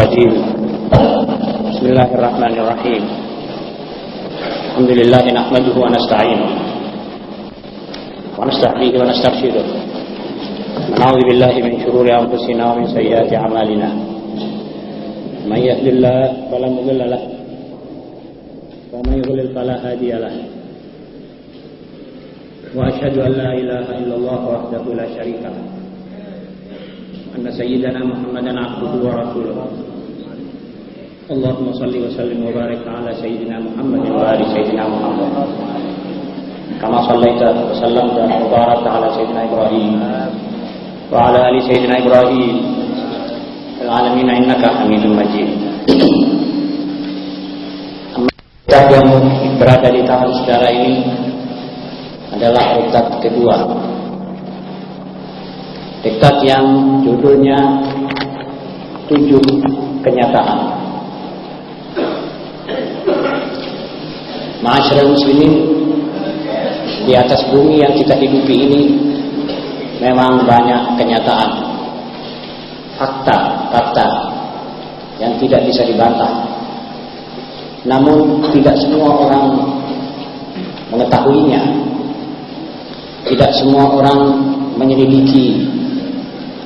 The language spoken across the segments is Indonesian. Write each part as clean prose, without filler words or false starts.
Bismillahirrahmanirrahim. Alhamdulillah nahmaduhu wa nasta'inuhu wa nasta'hihi wa nastaghfiruh. Na'udzu billahi min shururi anfusina wa min sayyiati a'malina. May yahdihillahu fala mudilla lahu wa may yudlil fala hadiya lahu. Wa asyhadu an la ilaha illallah wahdahu la syarika lahu. Anna sayyidana Muhammadan 'abduhu wa rasuluh. Allahumma salli wa sallim wa barik ala sayyidina Muhammad wa ali sayyidina Muhammad. Kama sallaita wa sallamta wa barakta ala sayyidina Ibrahim wa ala ali sayyidina Ibrahim fil alamin innaka Hamidum Majid. Kitab yang berada di tangan saudara ini adalah kitab kedua. Kitab yang judulnya 7 Kenyataan. Ma'asyiral muslimin, di atas bumi yang kita hidupi ini memang banyak kenyataan, fakta yang tidak bisa dibantah. Namun tidak semua orang mengetahuinya. Tidak semua orang menyelidiki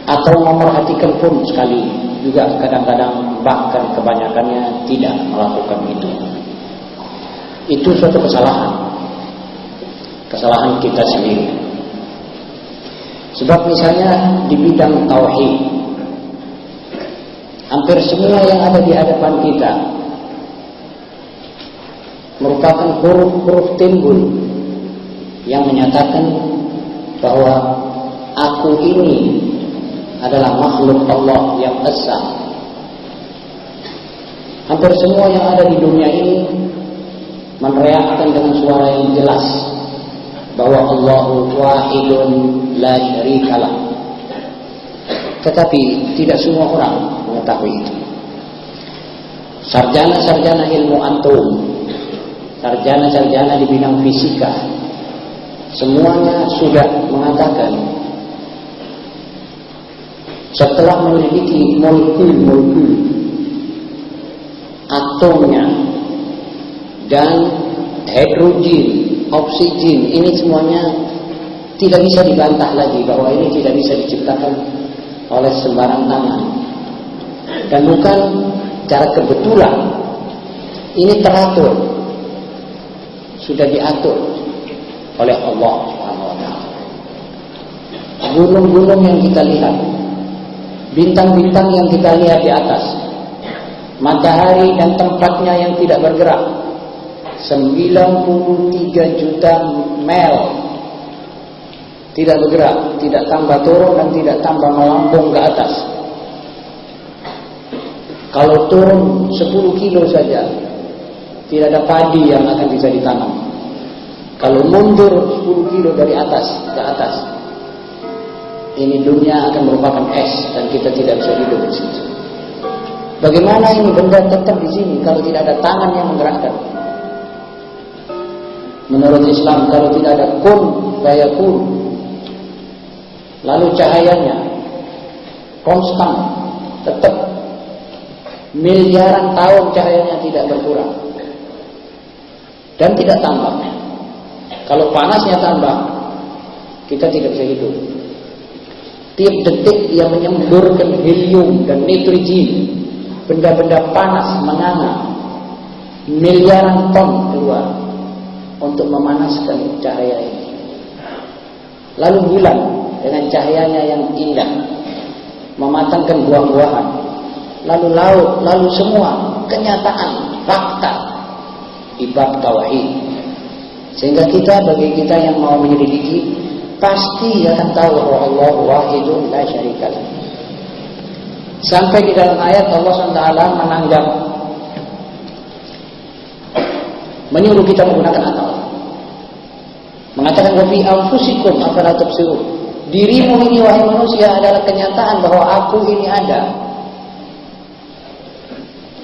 atau memperhatikan pun sekali. Juga kadang-kadang bahkan kebanyakannya tidak melakukan itu. Itu suatu kesalahan kita sendiri. Sebab misalnya di bidang tauhid, hampir semua yang ada di hadapan kita merupakan huruf-huruf timbul yang menyatakan bahwa aku ini adalah makhluk Allah yang esa. Hampir semua yang ada di dunia ini meneriakkan dengan suara yang jelas bahwa Allahu wahidun la syarikalah. Tetapi tidak semua orang mengetahui itu. Sarjana-sarjana ilmu atom, sarjana-sarjana di bidang fisika, semuanya sudah mengatakan setelah menyelidiki molekul-molekul atomnya dan hidrogen, oksigen, ini semuanya tidak bisa dibantah lagi bahwa ini tidak bisa diciptakan oleh sembarang tangan dan bukan cara kebetulan. Ini teratur, sudah diatur oleh Allah SWT. Gunung-gunung yang kita lihat, bintang-bintang yang kita lihat di atas, matahari dan tempatnya yang tidak bergerak, 93 juta mil tidak bergerak, tidak tambah turun dan tidak tambah melambung ke atas. Kalau turun 10 kilo saja, tidak ada padi yang akan bisa ditanam. Kalau mundur 10 kilo dari atas ke atas, ini dunia akan merupakan es dan kita tidak bisa hidup di situ. Bagaimana ini benda tetap di sini kalau tidak ada tangan yang menggerakkan? Menurut Islam, kalau tidak ada kun fayakun, lalu cahayanya konstan, tetap miliaran tahun cahayanya tidak berkurang dan tidak tambah. Kalau panasnya tambah, kita tidak bisa hidup. Tiap detik dia menyemburkan helium dan nitrogen, benda-benda panas menganga, miliaran ton keluar untuk memanaskan cahaya ini. Lalu bulan dengan cahayanya yang indah mematangkan buah-buahan, lalu laut, lalu semua kenyataan, fakta di bab tauhid. Sehingga bagi kita yang mau menyelidiki, pasti akan tahu bahwa Allah wahidun la syarikalah. Sampai di dalam ayat Allah SWT menanggap, menyuruh kita menggunakan akal. Mengatakan wa fi anfusikum afala tubsirun. Dirimu ini wahai manusia adalah kenyataan bahwa aku ini ada.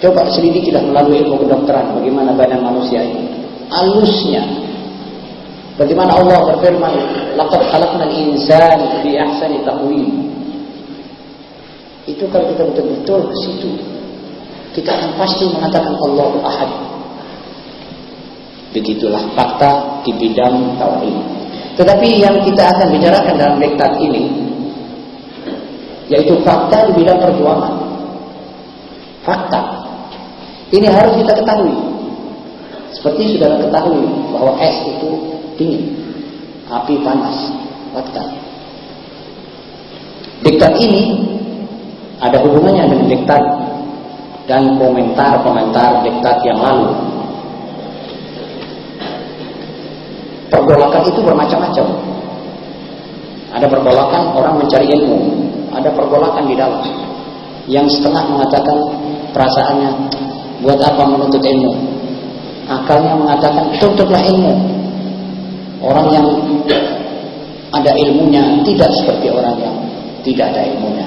Coba selidikilah melalui ilmu kedokteran bagaimana badan manusia ini. Alusnya. Bagaimana Allah berfirman, laqad khalaqnal insana fi ahsani taqwim. Itu kalau kita betul-betul ke situ kita akan pasti mengatakan Allahu Ahad. Begitulah fakta di bidang tauhid. Tetapi yang kita akan bicarakan dalam diktat ini yaitu fakta di bidang perjuangan. Fakta ini harus kita ketahui. Seperti sudah ketahui bahwa es itu dingin, api panas. Fakta. Diktat ini ada hubungannya dengan diktat dan komentar-komentar diktat yang lalu. Pergolakan itu bermacam-macam. Ada pergolakan orang mencari ilmu, ada pergolakan di dalam. Yang setengah mengatakan perasaannya, buat apa menuntut ilmu? Akalnya mengatakan, tuntutlah ilmu. Orang yang ada ilmunya tidak seperti orang yang tidak ada ilmunya.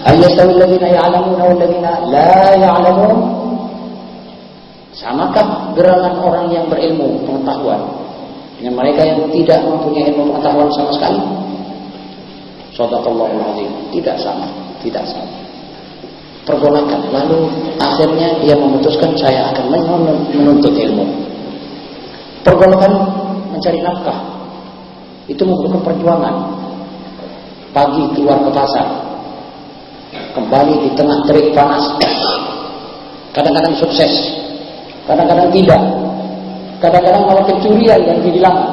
Ayastawil ladzina ya'lamun wal ladzina la ya'lamun? Samakah gerangan orang yang berilmu pengetahuan dengan mereka yang tidak mempunyai ilmu pengetahuan sama sekali? Shadaqallahul azim. Tidak sama, tidak sama. Pergolakan, lalu akhirnya dia memutuskan saya akan menuntut ilmu. Pergolakan mencari nafkah itu membutuhkan perjuangan. Pagi keluar ke pasar, kembali di tengah terik panas. Kadang-kadang sukses, kadang-kadang tidak. Kadang-kadang malah kecurian dan kehilangan.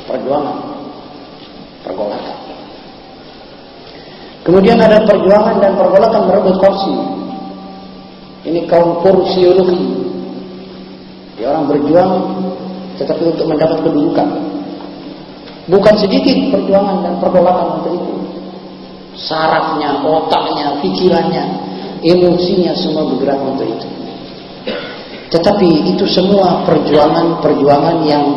Perjuangan, pergolakan. Kemudian ada perjuangan dan pergolakan merebut kursi. Ini kaum kursiologi. Dia orang berjuang tetapi untuk mendapat kedudukan. Bukan sedikit perjuangan dan pergolakan untuk itu. Sarafnya, otaknya, pikirannya, emosinya semua bergerak untuk itu. Tetapi itu semua perjuangan-perjuangan yang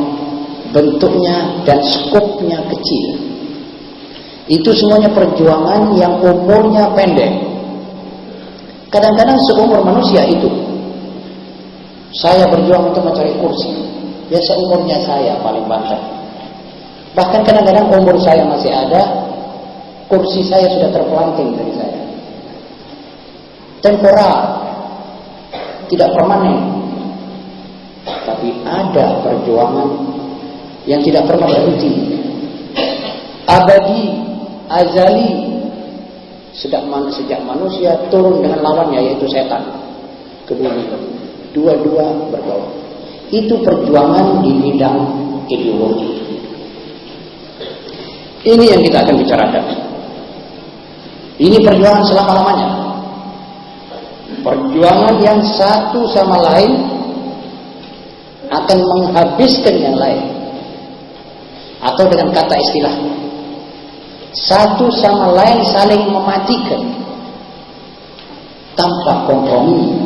bentuknya dan skopnya kecil. Itu semuanya perjuangan yang umurnya pendek. Kadang-kadang seumur manusia itu. Saya berjuang untuk mencari kursi. Ya seumurnya saya paling banyak. Bahkan kadang-kadang umur saya masih ada, kursi saya sudah terpelanting dari saya. Temporer, tidak permanen. Tapi ada perjuangan yang tidak pernah berhenti. Abadi, azali, sejak manusia turun dengan lawannya yaitu setan ke bumi. Dua-dua berlawan. Itu perjuangan di bidang ideologi. Ini yang kita akan bicarakan. Ini perjuangan selama-lamanya. Perjuangan yang satu sama lain akan menghabiskan yang lain. Atau dengan kata istilah, satu sama lain saling mematikan tanpa kompromi.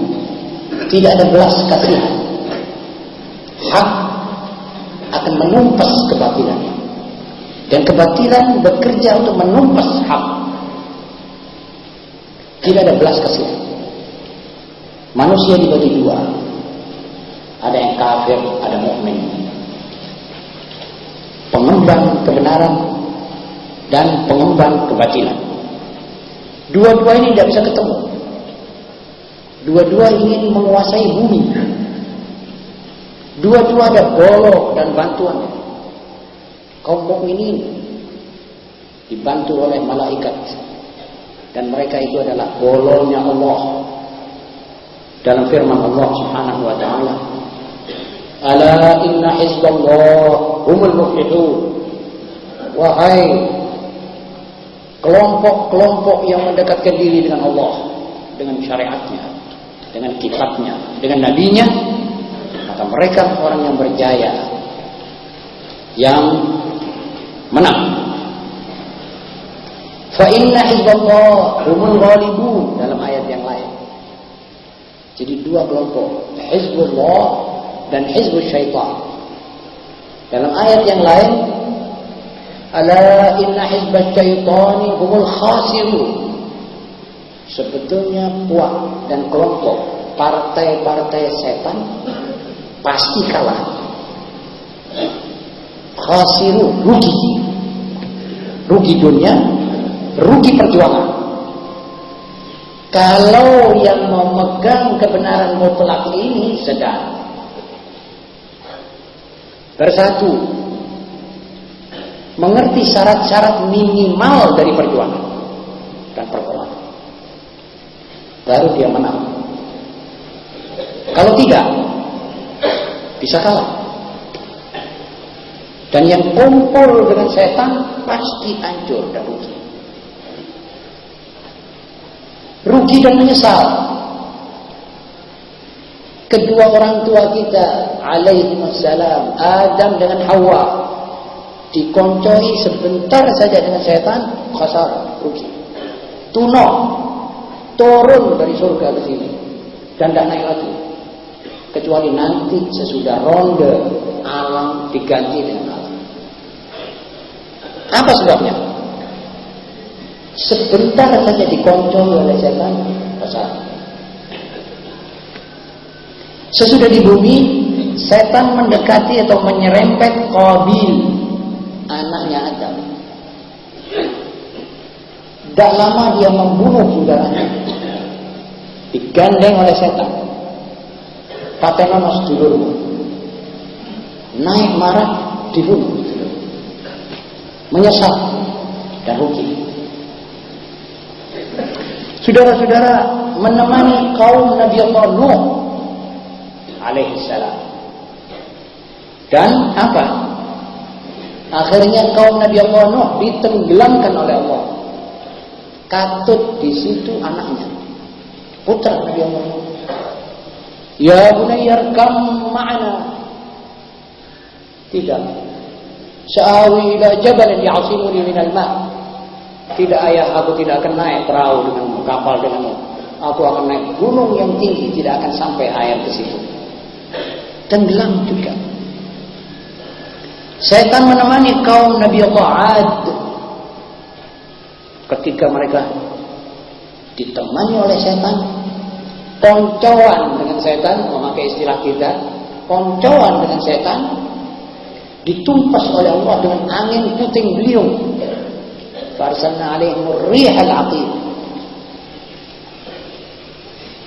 Tidak ada belas kasihan. Hak akan menumpas kebatilan, dan kebatilan bekerja untuk menumpas hak. Tidak ada belas kasihan. Manusia dibagi dua. Ada yang kafir, ada mukmin. Pengembang kebenaran dan pengembang kebatilan. Dua-dua ini tidak bisa ketemu. Dua-dua ingin menguasai bumi. Dua-dua ada golok dan bantuannya. Kaum mukminin dibantu oleh malaikat, dan mereka itu adalah gololnya Allah. Dalam firman Allah Subhanahu wa taala, "Ala inna hizballah humul muflihun." Wahai kelompok-kelompok yang mendekatkan diri dengan Allah, dengan syariatnya, dengan kitabnya, dengan nabinya, maka mereka orang yang berjaya, yang menang. Fa inna hizballah humul ghalibun dalam ayat yang lain. Jadi dua kelompok, Hizbullah dan Hizbul Syaitan. Dalam ayat yang lain, ala inna hizbal syaitani humul khasirun. Sebetulnya puak dan kelompok partai-partai setan pasti kalah. Khasirun, rugi. Rugi dunia, rugi perjuangan. Kalau yang memegang kebenaran mutlak ini sedang bersatu, mengerti syarat-syarat minimal dari perjuangan dan pergolakan, baru dia menang. Kalau tidak, bisa kalah. Dan yang kumpul dengan setan pasti hancur dan rugi. Rugi dan menyesal. Kedua orang tua kita alaihissalam, Adam dengan Hawa, dikoncoi sebentar saja dengan setan, khasar, rugi. Tuno, turun dari surga ke sini dan tidak naik lagi. Kecuali nanti sesudah ronde alam diganti dengan alam. Apa sebabnya? Sebentar saja dikoncoi oleh setan, khasar. Sesudah di bumi, setan mendekati atau menyerempet Qabil, anaknya Adam. Tak lama dia membunuh saudaranya, digandeng oleh setan. Patenonos dulurmu, naik marah, dibunuh, menyesal dan rugi. Saudara-saudara, menemani kaum Nabi Allah Nuh alaihissalam, dan apa? Akhirnya kaum Nabi Allah Nuh ditenggelamkan oleh Allah. Katut di situ anaknya, putra Nabi Allah Nuh. Ya bunayya arkam ma'ana. Tidak. Sa'awi ila jabalin ya'simuni minal ma'. Tidak ayah, aku tidak akan naik perahu dengan kapal denganmu. Aku akan naik gunung yang tinggi, tidak akan sampai air ke situ. Tenggelam juga. Setan menemani kaum Nabi Allah Ad. Ketika mereka ditemani oleh setan, koncoan dengan setan, memakai istilah kita, koncoan dengan setan, ditumpas oleh Allah dengan angin puting beliung. Farsalna alaihim rihal aqim.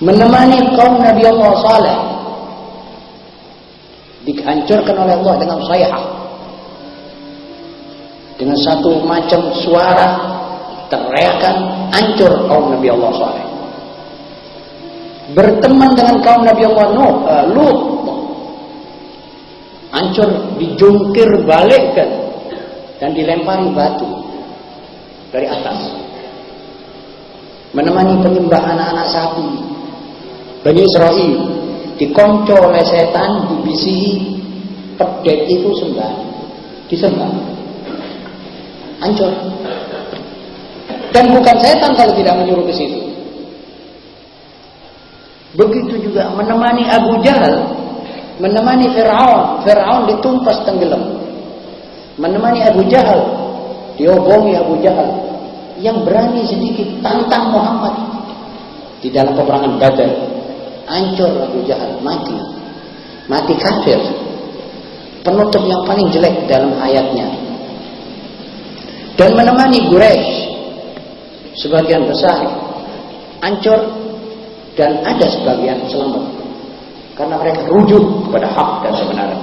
Menemani kaum Nabi Allah Saleh, dihancurkan oleh Allah dengan sayhah, dengan satu macam suara teriakan, hancur kaum Nabi Allah Saleh. Berteman dengan kaum Nabi Allah Lut, hancur, dijungkir balikkan dan dilempari batu dari atas. Menemani penyembah anak-anak sapi Bani Israel, dikonco oleh setan, dibisihi, pedet itu sembah, disembah, hancur. Dan bukan setan kalau tidak menyuruh ke situ. Begitu juga menemani Abu Jahal, menemani Fir'aun, Fir'aun ditumpas tenggelam. Menemani Abu Jahal, diobongi Abu Jahal, yang berani sedikit tantang Muhammad di dalam peperangan Badar. Hancur Abu Jahal, mati kafir. Penutup yang paling jelek dalam ayatnya. Dan menemani Quraisy, sebagian besar hancur dan ada sebagian selamat karena mereka rujuk kepada hak dan kebenaran.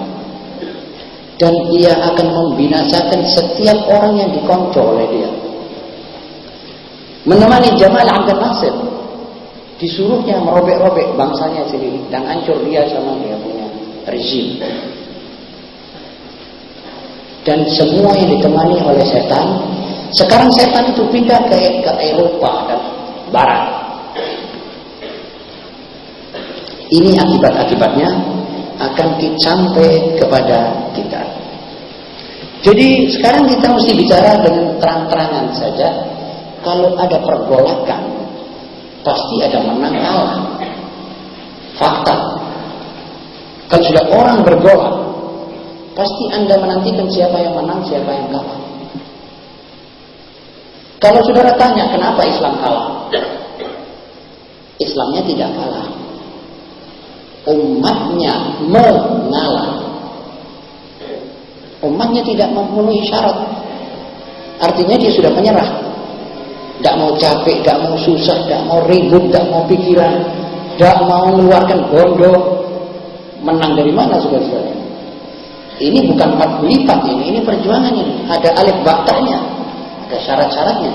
Dan ia akan membinasakan setiap orang yang dikonco oleh dia. Menemani Jamal Abdel Nasir, disuruhnya merobek-robek bangsanya sendiri dan hancur dia sama dia punya rezim. Dan semua yang ditemani oleh setan. Sekarang setan itu pindah ke Eropa dan Barat. Ini akibat-akibatnya akan sampai kepada kita. Jadi sekarang kita mesti bicara dengan terang-terangan saja. Kalau ada pergolakan, pasti ada menang kalah. Fakta. Kalau sudah orang bergolak, pasti Anda menantikan siapa yang menang, siapa yang kalah. Kalau saudara tanya kenapa Islam kalah, Islamnya tidak kalah, umatnya mengalah. Umatnya tidak memenuhi syarat, artinya dia sudah menyerah. Tidak mau capek, tidak mau susah, tidak mau ribut, tidak mau pikiran, tidak mau mengeluarkan bondo. Menang dari mana saudara-saudara? Ini bukan 4 lipat ini perjuangan ini. Ada alif baktanya, ada syarat-syaratnya.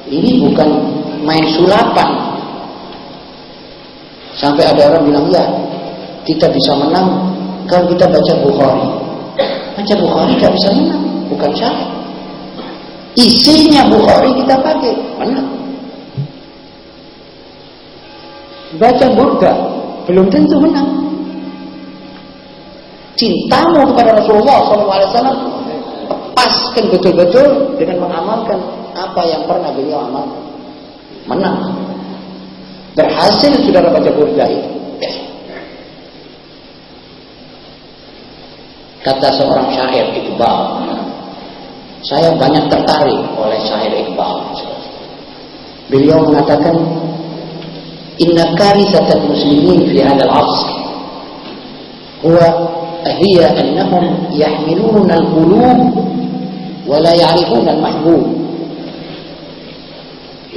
Ini bukan main sulapan. Sampai ada orang bilang, ya kita bisa menang kalau kita baca Bukhari. Baca Bukhari tidak bisa menang, bukan syarat. Isinya Bukhari kita pakai, menang. Baca Burda, belum tentu menang. Cintamu kepada Rasulullah SAW lepaskan betul-betul dengan mengamalkan apa yang pernah beliau amalkan. Menang. Berhasil saudara baca Burda itu. Kata seorang syair Iqbal, saya banyak tertarik oleh syair Iqbal. Beliau mengatakan, inna karisatal muslimin fi hadzal 'asr huwa hiya annahum yahmiluna al-qulub wa la ya'rifuna al-mahbub.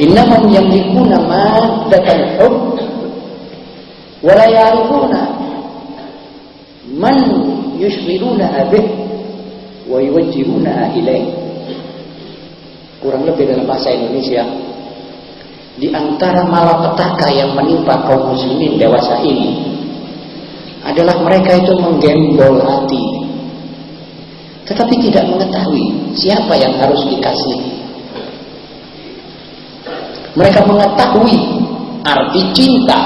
Innahum yamlikuna maddatal hubb wa la ya'rifuna man yushghilunaha bih wa yuwajjihunaha ilaih. Kurang lebih dalam bahasa Indonesia, di antara malapetaka yang menimpa kaum muslimin dewasa ini adalah mereka itu menggembol hati, tetapi tidak mengetahui siapa yang harus dikasih. Mereka mengetahui arti cinta,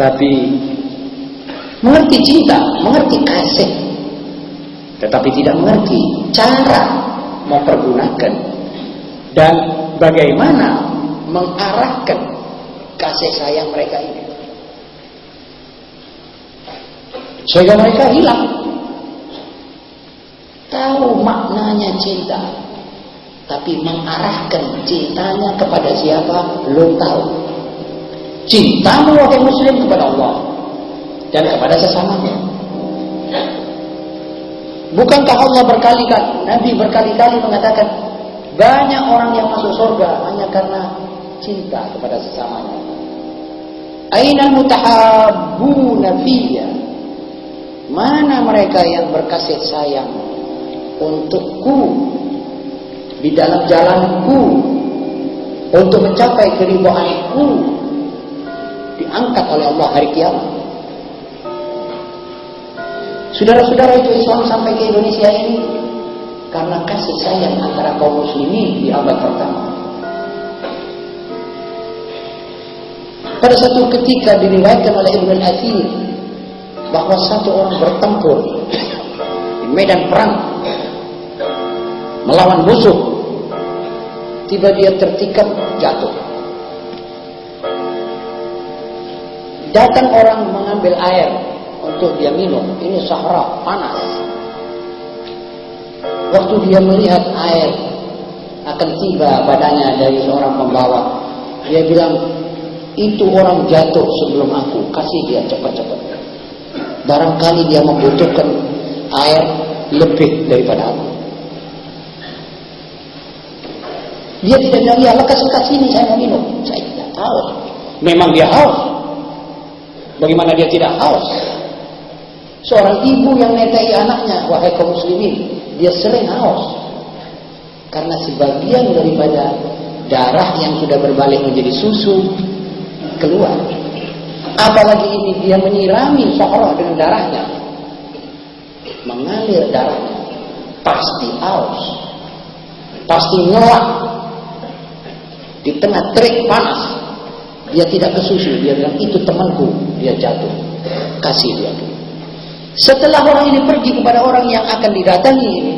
tapi mengerti cinta, mengerti kasih, tetapi tidak mengerti cara mempergunakan dan bagaimana mengarahkan kasih sayang mereka ini, sehingga mereka hilang tahu maknanya cinta, tapi mengarahkan cintanya kepada siapa belum tahu. Cintamu wahai muslim kepada Allah dan kepada sesamanya. Bukankah Allah berkali-kali, Nabi berkali-kali mengatakan, banyak orang yang masuk surga hanya karena cinta kepada sesamanya. Ainal mutahabbuna fiyya, mana mereka yang berkasih sayang untukku di dalam jalanku untuk mencapai keridhaanku, diangkat oleh Allah hari kiamat. Saudara-saudara, itu Islam sampai ke Indonesia ini karena kasih sayang antara kaum muslimin di abad pertama. Pada satu ketika diriwayatkan oleh Ibnu Al-Athir bahwa satu orang bertempur di medan perang melawan musuh, tiba dia tertikam jatuh. Datang orang mengambil air untuk dia minum. Ini Sahara panas. Waktu dia melihat air akan tiba badannya dari seorang pembawa, dia bilang, itu orang jatuh sebelum aku, kasih dia cepat-cepat. Barangkali dia membutuhkan air lebih daripada aku. Dia tidak bilang, ya lekas-lekas ini saya mau minum. Saya tidak tahu. Memang dia haus. Bagaimana dia tidak haus? Seorang ibu yang netai anaknya, wahai kaum muslimin, dia sering haus. Karena sebagian daripada darah yang sudah berbalik menjadi susu keluar. Apalagi ini dia menyirami Sahara dengan darahnya, mengalir darahnya, pasti haus, pasti ngelak. Di tengah terik panas, dia tidak ke susu. Dia bilang, itu temanku, dia jatuh, kasih dia. Setelah orang ini pergi kepada orang yang akan didatangi ini,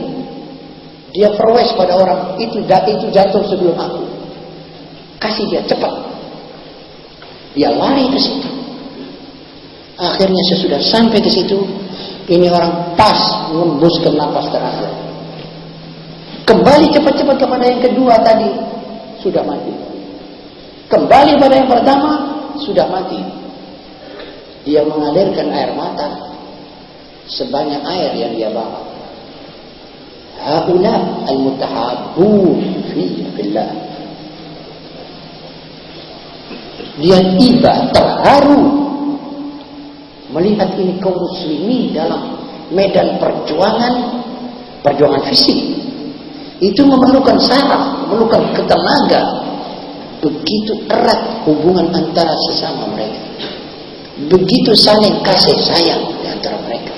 dia perwes pada orang itu jatuh sebelum aku, kasih dia cepat. Dia lari ke situ. Akhirnya sesudah sampai ke situ, ini orang pas mengembuskan napas terakhir. Kembali cepat-cepat kepada yang kedua tadi, sudah mati. Kembali pada yang pertama, sudah mati. Dia mengalirkan air mata sebanyak air yang dia bawa. Haula al-mutahabbun fi Billah. Dia iba, terharu melihat ini kaum muslimin dalam medan perjuangan fisik. Itu memerlukan saraf, memerlukan ketenaga. Begitu erat hubungan antara sesama mereka. Begitu saling kasih sayang di antara mereka.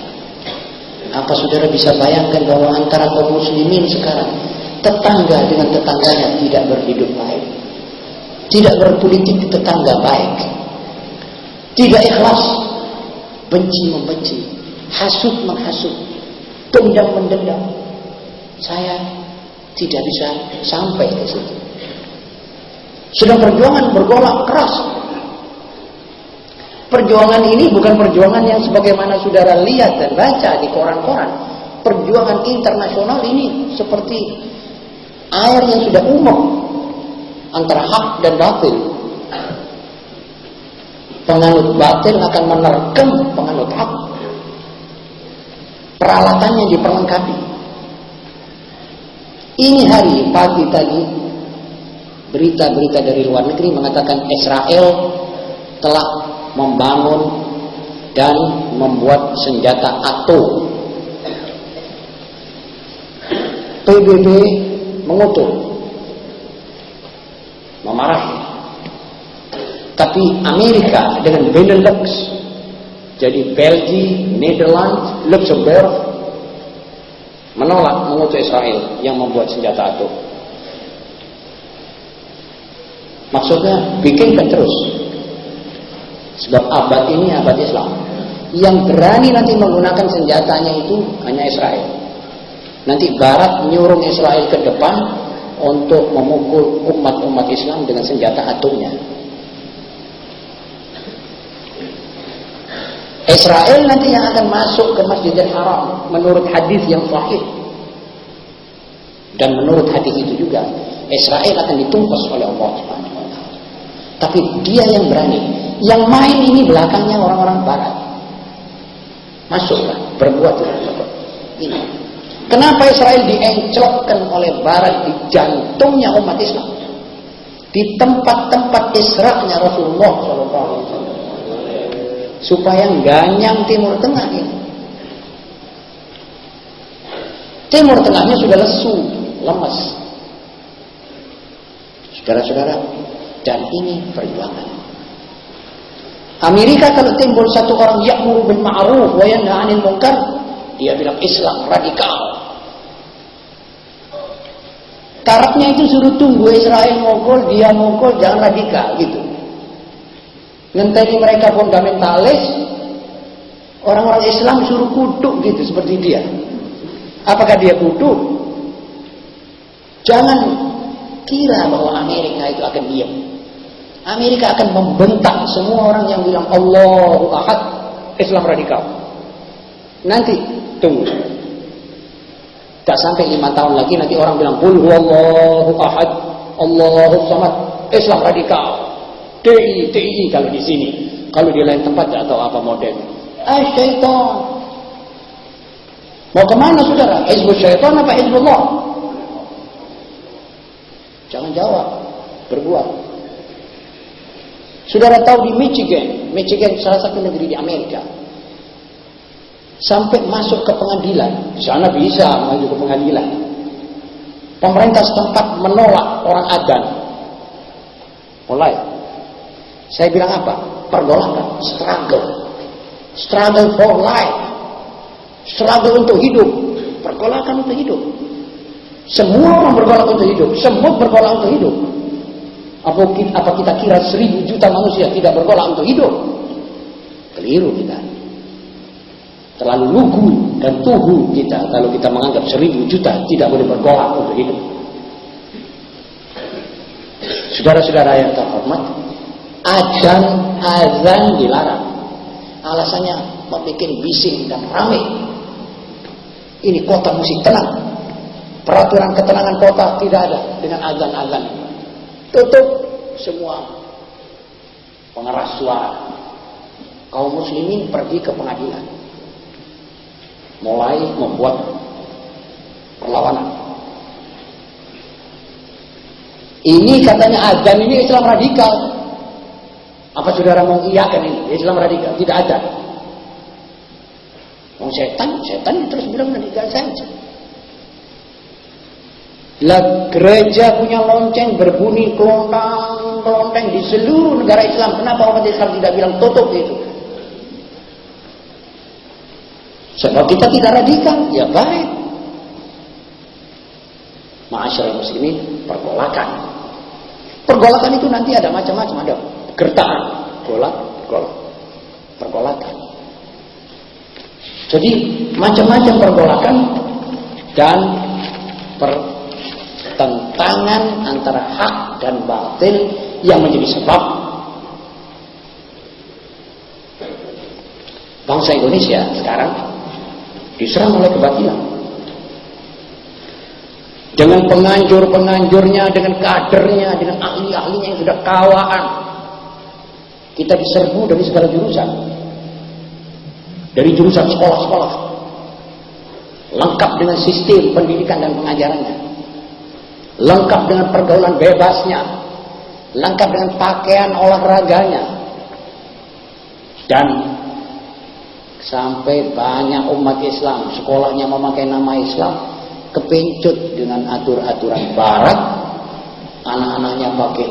Apa saudara bisa bayangkan bahwa antara kaum muslimin sekarang, tetangga dengan tetangganya tidak berhidup baik, tidak berpolitik tetangga baik, tidak ikhlas, benci membenci, hasud menghasut, dendam mendendam. Saya tidak bisa sampai ke situ. Sedang perjuangan bergolak keras. Perjuangan ini bukan perjuangan yang sebagaimana saudara lihat dan baca di koran-koran. Perjuangan internasional ini seperti air yang sudah umum antara hak dan batil. Penganut batil akan menerkam penganut hak. Peralatannya diperlengkapi. Ini hari pagi tadi berita-berita dari luar negeri mengatakan Israel telah membangun dan membuat senjata atom. PBB mengutuk, memarahi. Tapi Amerika dengan Benelux, jadi Belgia, Netherlands, Luxembourg, menolak mengutuk Israel yang membuat senjata atom. Maksudnya bikinkan terus. Sebab abad ini abad Islam. Yang berani nanti menggunakan senjatanya itu hanya Israel. Nanti Barat menyuruh Israel ke depan untuk memukul umat-umat Islam dengan senjata atomnya. Israel nanti yang akan masuk ke Masjidil Haram menurut hadis yang sahih. Dan menurut hadis itu juga Israel akan ditumpas oleh Allah Subhanahu wa taala. Tapi dia yang berani. Yang main ini belakangnya orang-orang Barat. Masuklah, berbuat ini. Kenapa Israel dienclokkan oleh Barat di jantungnya umat Islam? Di tempat-tempat Isra'nya Rasulullah SAW. Supaya ganyang Timur Tengah ini. Timur Tengahnya sudah lesu, lemas. Saudara-saudara, dan ini perjuangan. Amerika kalau timbul satu orang ya'muru bil ma'ruf wa yanha 'anil munkar, dia bilang Islam radikal. Tarafnya itu suruh tunggu Israel mogol, dia mogol, jangan radikal gitu. Ngenteni mereka fundamentalis, orang-orang Islam suruh kutuk gitu seperti dia. Apakah dia kutuk? Jangan kira bahwa Amerika itu akan diam. Amerika akan membentak semua orang yang bilang Allahu Ahad, Islam radikal. Nanti tunggu. Tak sampai 5 tahun lagi nanti orang bilang Qul huwallahu ahad, Allahu samad, Islam radikal. TI kalau di sini. Kalau di lain tempat tak tahu apa model. Syaitan. Mau kemana saudara? Hizbul syaitan apa Hizbullah? Jangan jawab, berbuat. Saudara tahu di Michigan salah satu negeri di Amerika, sampai masuk ke pengadilan, di sana bisa masuk ke pengadilan. Pemerintah setempat menolak orang adzan. Mulai, saya bilang apa? Pergolakan, struggle for life, struggle untuk hidup, pergolakan untuk hidup. Semua orang bergolak untuk hidup, semut bergolak untuk hidup. Apa kita kira 1000 juta manusia tidak bergolak untuk hidup? Keliru kita. Terlalu lugu dan tuhu kita kalau kita menganggap 1000 juta tidak boleh bergolak untuk hidup. Saudara-saudara yang terhormat, azan dilarang. Alasannya membuat bising dan ramai. Ini kota mesti tenang. Peraturan ketenangan kota tidak ada dengan azan-azan. Tutup semua pengeras suara. Kaum muslimin pergi ke pengadilan, mulai membuat perlawanan. Ini katanya azan ini Islam radikal. Apa saudara mau iyakan ini Islam radikal? Tidak ada. Setan terus bilang radikal saja. Lah gereja punya lonceng berbunyi kelontang di seluruh negara Islam. Kenapa umat Islam tidak bilang tutup itu? Sebab kita tidak radikal, ya baik. Ma'asyiral muslimin, pergolakan itu nanti ada macam-macam, ada gertakan, golak, pergolakan. Jadi macam-macam pergolakan dan pertentangan antara hak dan batil yang menjadi sebab bangsa Indonesia sekarang diserang oleh kebatilan. Dengan penganjur-penganjurnya, dengan kadernya, dengan ahli-ahlinya yang sudah kawaan. Kita diserbu dari segala jurusan. Dari jurusan sekolah-sekolah. Lengkap dengan sistem pendidikan dan pengajarannya. Lengkap dengan pergaulan bebasnya. Lengkap dengan pakaian olahraganya. Dan sampai banyak umat Islam, sekolahnya memakai nama Islam, kepencut dengan aturan barat, anak-anaknya pakai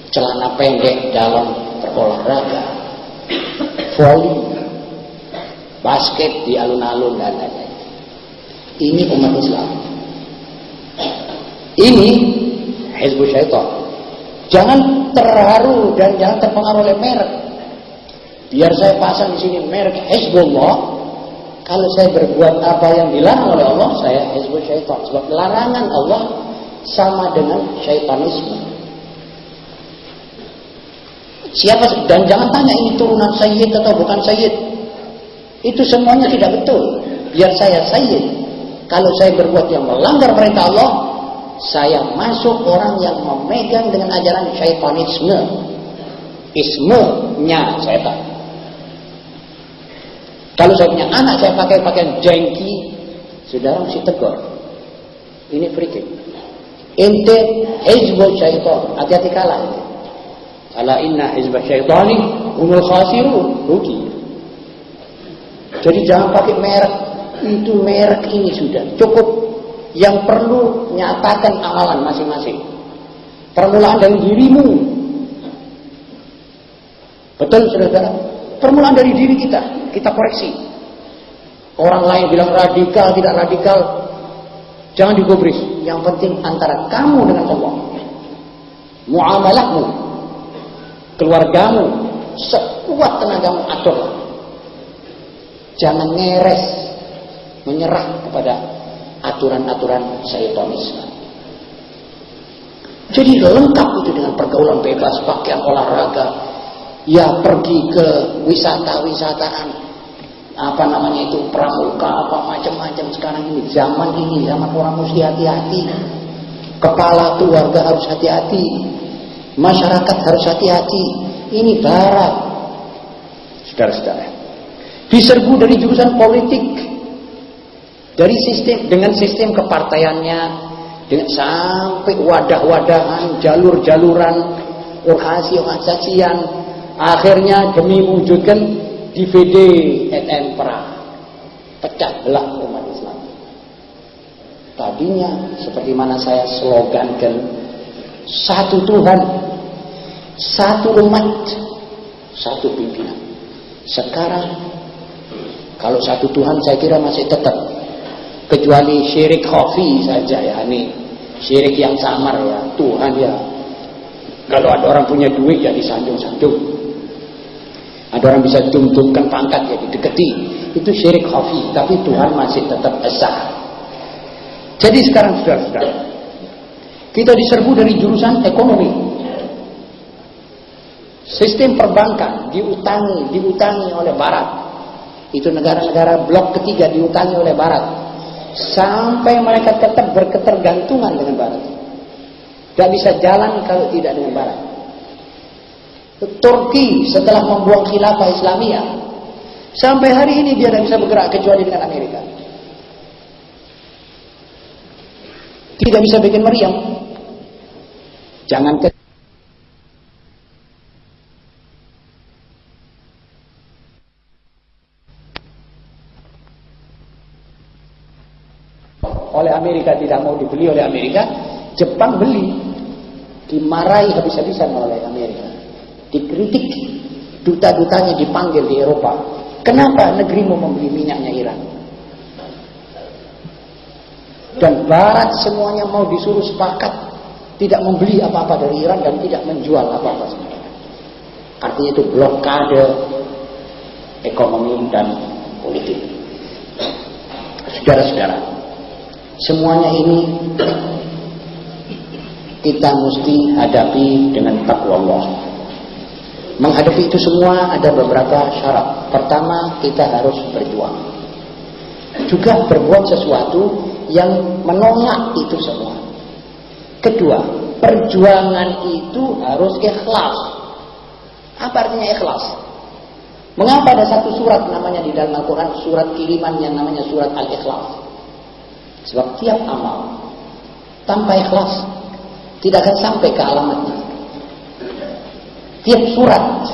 celana pendek dalam berolahraga, volley, basket di alun-alun dan lain-lain. Ini umat Islam. Ini Hizbus Syaitan. Jangan terharu dan jangan terpengaruh oleh merek. Biar saya pasang di sini merek Hizbullah. Kalau saya berbuat apa yang dilarang oleh Allah, saya Hizbus Syaitan. Sebab larangan Allah sama dengan syaitanisme. Siapa, dan jangan tanya ini turunan Sayyid atau bukan Sayyid. Itu semuanya tidak betul. Biar saya Sayyid. Kalau saya berbuat yang melanggar perintah Allah, saya masuk orang yang memegang dengan ajaran syaitanisme. Ismenya syaitan. Kalau saya punya anak, saya pakai pakaian jengki, saudara mesti tegur. Ini frikik. Ente Hizbul Syaitan, hati-hati kalah. Ala inna hizbah syaitani humul khasirun, rugi. Jadi jangan pakai merek, itu merek ini sudah cukup. Yang perlu nyatakan amalan masing-masing. Permulaan dari dirimu. Betul saudara? Permulaan dari diri kita koreksi. Orang lain bilang radikal, tidak radikal, jangan digubris. Yang penting antara kamu dengan Allah, muamalahmu, keluargamu, sekuat tenagamu aturlah. Jangan ngeres, menyerah kepada aturan-aturan syaitanisme. Jadi lengkap itu dengan pergaulan bebas, pakaian olahraga. Ya pergi ke wisata-wisataan, apa namanya itu, pramuka, apa macam-macam. Sekarang ini zaman orang mesti hati-hati. Kepala keluarga harus hati-hati, masyarakat harus hati-hati. Ini barat, saudara-saudara. Diserbu dari jurusan politik, dari dengan sistem kepartaiannya, dengan sampai wadah-wadahan, jalur-jaluran, organisasian. Akhirnya demi mewujudkan DVD et impera, pecah belah umat Islam. Tadinya seperti mana saya slogankan, satu Tuhan, satu umat, satu pimpinan. Sekarang kalau satu Tuhan saya kira masih tetap, kecuali syirik khafi saja ya, ini syirik yang samar ya, Tuhan ya. Kalau ada orang punya duit ya disanjung-sanjung. Ada orang bisa dituntutkan pangkat ya dideketi. Itu syirik khafi, tapi Tuhan masih tetap esa. Jadi sekarang saudara-saudara, kita diserbu dari jurusan ekonomi. Sistem perbankan diutangi oleh barat. Itu negara-negara blok ketiga diutangi oleh barat. Sampai mereka tetap berketergantungan dengan barat. Gak bisa jalan kalau tidak dengan barat. Turki setelah membuang khilafah Islamiyah, sampai hari ini dia tidak bisa bergerak kecuali dengan Amerika. Tidak bisa bikin meriam. Jangan ke oleh Amerika, tidak mau dibeli oleh Amerika, Jepang beli, dimarahi habis-habisan oleh Amerika, dikritik, duta-dutanya dipanggil di Eropa. Kenapa negerimu membeli minyaknya Iran? Dan Barat semuanya mau disuruh sepakat tidak membeli apa-apa dari Iran dan tidak menjual apa-apa. Artinya itu blokade ekonomi dan politik. Saudara-saudara, semuanya ini kita mesti hadapi dengan takwa Allah. Menghadapi itu semua ada beberapa syarat. Pertama, kita harus berjuang. Juga berbuat sesuatu yang menolak itu semua. Kedua, perjuangan itu harus ikhlas. Apa artinya ikhlas? Mengapa ada satu surat namanya di dalam Al-Quran, surat kiriman yang namanya surat Al-Ikhlas? Sebab tiap amal tanpa ikhlas tidak akan sampai ke alamatnya. Tiap surat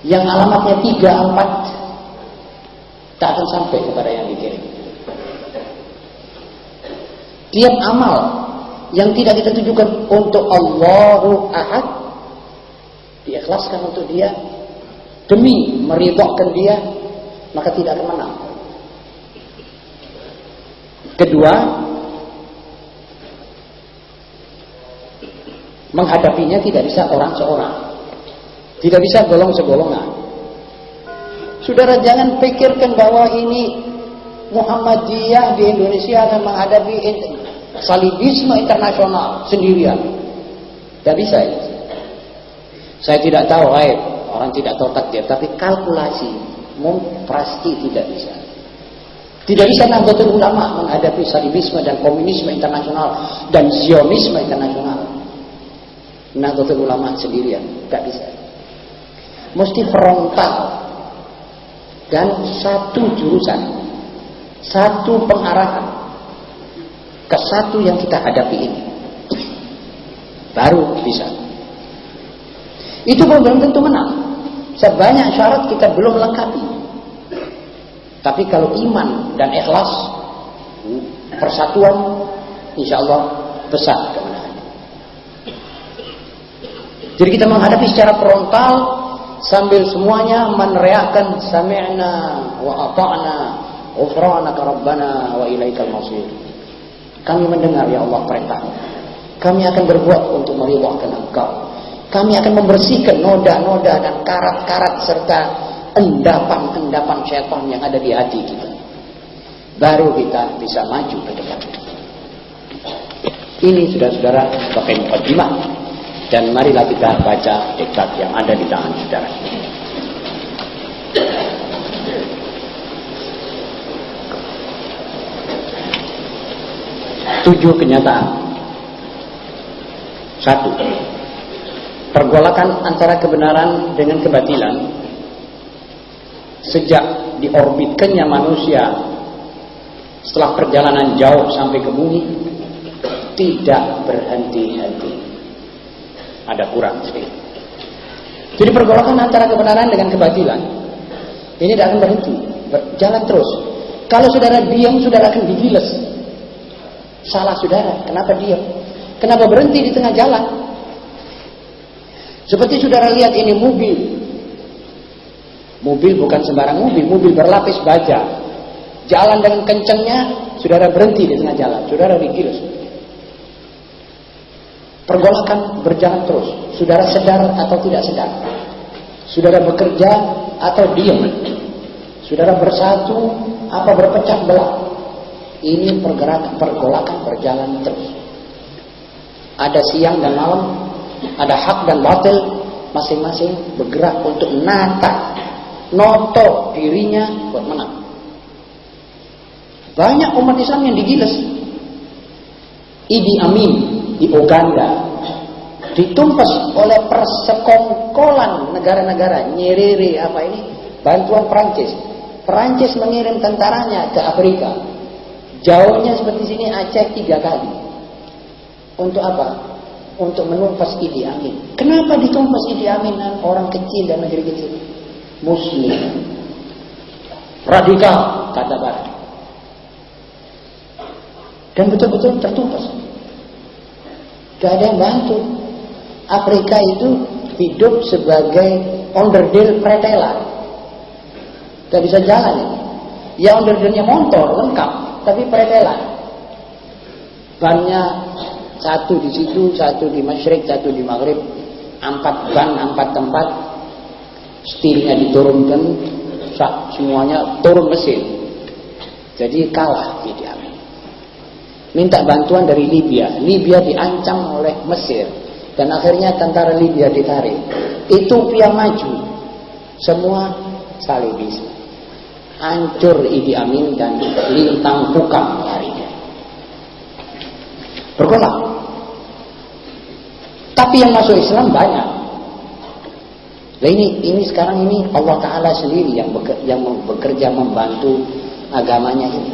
yang alamatnya 3, 4 tak akan sampai kepada yang dikirim. Tiap amal yang tidak kita tujukan untuk Allahu Ahad, diikhlaskan untuk dia demi meridhokan dia, maka tidak akan menang. Kedua, menghadapinya tidak bisa orang seorang, tidak bisa golong-segolongan. Saudara jangan pikirkan bahwa ini Muhammadiyah di Indonesia akan menghadapi salibisme internasional sendirian. Tidak bisa ya. Saya tidak tahu, orang tidak tahu takdir, tapi kalkulasi pasti tidak bisa. Tidak bisa Nahdlatul Ulama menghadapi salibisme dan komunisme internasional dan Zionisme internasional. Nahdlatul Ulama sendirian, tidak bisa. Mesti frontal dan satu jurusan, satu pengarahan ke satu yang kita hadapi ini, baru bisa. Itu belum tentu menang. Sebanyak syarat kita belum lengkapi. Tapi kalau iman dan ikhlas, persatuan, insya Allah besar kemenangannya. Jadi kita menghadapi secara frontal sambil semuanya meneriakkan sami'na wa ata'na ghufranaka rabbana wa ilaikal masir. Kami mendengar ya Allah perintahmu. Kami akan berbuat untuk meridhakan Engkau. Kami akan membersihkan noda-noda dan karat-karat serta endapan-endapan syaitan yang ada di hati kita. Baru kita bisa maju ke depan. Ini saudara-saudara sebagai mukadimah. Dan marilah kita baca diktat yang ada di tangan saudara. 7 kenyataan. 1. Pergolakan antara kebenaran dengan kebatilan sejak diorbitkannya manusia setelah perjalanan jauh sampai ke bumi tidak berhenti-henti. Ada kurang sedikit. Jadi pergolakan antara kebenaran dengan kebatilan ini tidak akan berhenti, berjalan terus. Kalau saudara diam, saudara akan digiles. Salah saudara, kenapa diam? Kenapa berhenti di tengah jalan? Seperti saudara lihat ini mobil. Mobil bukan sembarang mobil, mobil berlapis baja. Jalan dengan kencangnya, saudara berhenti di tengah jalan, saudara digiles. Pergolakan berjalan terus. Saudara sedar atau tidak sedar. Saudara bekerja atau diam. Saudara bersatu apa berpecah belah. Ini pergolakan berjalan terus. Ada siang dan malam, ada hak dan batil, masing-masing bergerak untuk noto dirinya buat menang. Banyak umat Islam yang digiles. Idi Amin di Uganda ditumpas oleh persekongkolan negara-negara Nyerere bantuan Perancis. Perancis mengirim tentaranya ke Afrika. Jauhnya seperti sini Aceh 3 kali. Untuk apa? untuk menumpas Idi Amin. Kenapa ditumpas Idi Amin? Orang kecil dan negeri kecil. Muslim. Radikal, kata Barat. Dan betul-betul tertumpas. Gak ada yang bantu. Afrika itu hidup sebagai onderdil pretelan. Gak bisa jalan ini. Ya onderdilnya motor lengkap, tapi pretelan. Bannya satu di situ, satu di masyrik, satu di maghrib. 4 ban, 4 tempat. Setirnya diturunkan, semuanya turun mesin. Jadi kalah Idi Amin. Minta bantuan dari Libya. Libya diancam oleh Mesir. Dan akhirnya tentara Libya ditarik. Ethiopia maju. Semua salibis. Hancur Idi Amin dan lintang pukam larinya. Bergolak. Tapi yang masuk Islam banyak. Nah ini sekarang ini Allah Ta'ala sendiri yang bekerja membantu agamanya ini.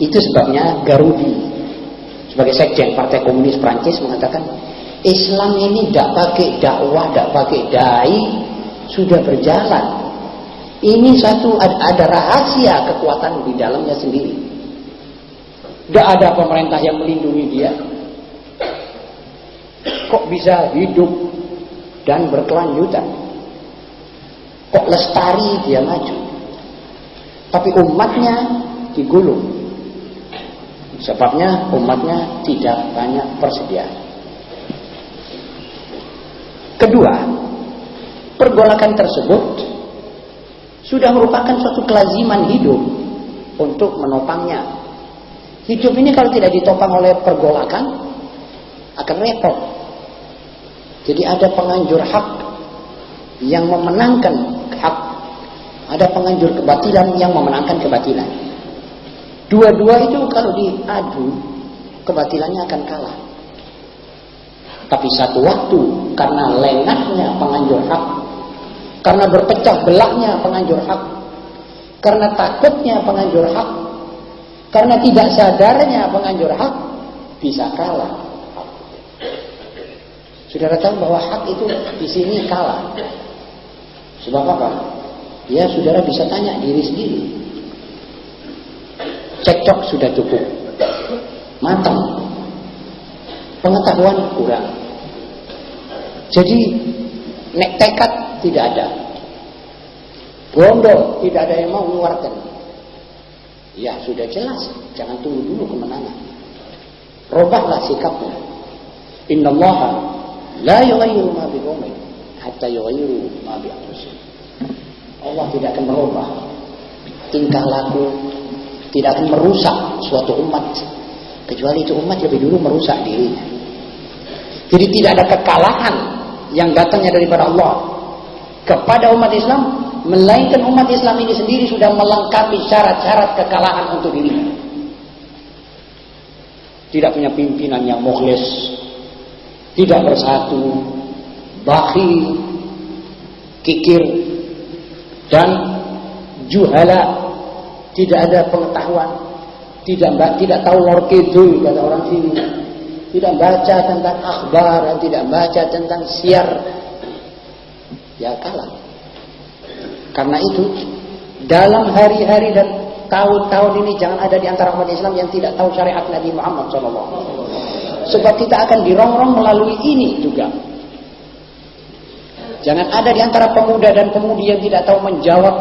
Itu sebabnya Garudi sebagai sekjen Partai Komunis Prancis mengatakan Islam ini tidak pakai dakwah, tidak pakai dai, sudah berjalan. Ini ada rahasia kekuatan di dalamnya sendiri. Tidak ada pemerintah yang melindungi dia. Kok bisa hidup dan berkelanjutan? Kok lestari dia maju? Tapi umatnya digulung. Sebabnya umatnya tidak banyak persediaan. Kedua, pergolakan tersebut sudah merupakan suatu kelaziman hidup untuk menopangnya. Hidup ini kalau tidak ditopang oleh pergolakan akan repot. Jadi ada penganjur hak yang memenangkan hak, ada penganjur kebatilan yang memenangkan kebatilan. Dua-dua itu kalau diadu, kebatilannya akan kalah. Tapi satu waktu karena lengahnya penganjur hak, karena berpecah belahnya penganjur hak, karena takutnya penganjur hak, karena tidak sadarnya penganjur hak, bisa kalah. Saudara tahu bahwa hak itu di sini kalah. Sebab apa? Ya saudara bisa tanya diri sendiri. Cekcok sudah cukup, matang, pengetahuan kurang. Jadi nek tekad tidak ada, bondo tidak ada yang mau mengeluarkan. Ya sudah jelas, jangan tunggu dulu kemenangan. Robahlah sikapnya. Innallaha la yughayyiru ma biqaumin hatta yughayyiru ma bi anfusihim. Allah tidak akan merubah tingkah laku, tidak akan merusak suatu umat kecuali itu umat lebih dulu merusak dirinya. Jadi tidak ada kekalahan yang datangnya daripada Allah kepada umat Islam, melainkan umat Islam ini sendiri sudah melengkapi syarat-syarat kekalahan untuk dirinya. Tidak punya pimpinan yang mukhlis, tidak bersatu, bakhil, kikir, dan juhala, tidak ada pengetahuan, tidak tahu lor kidul kata orang sini, tidak baca tentang akhbar dan tidak baca tentang syiar, ya kalah. Karena itu dalam hari-hari dan tahun-tahun ini jangan ada di antara umat Islam yang tidak tahu syariat Nabi Muhammad SAW. Sebab kita akan dirongrong melalui ini juga. Jangan ada di antara pemuda dan pemudi yang tidak tahu menjawab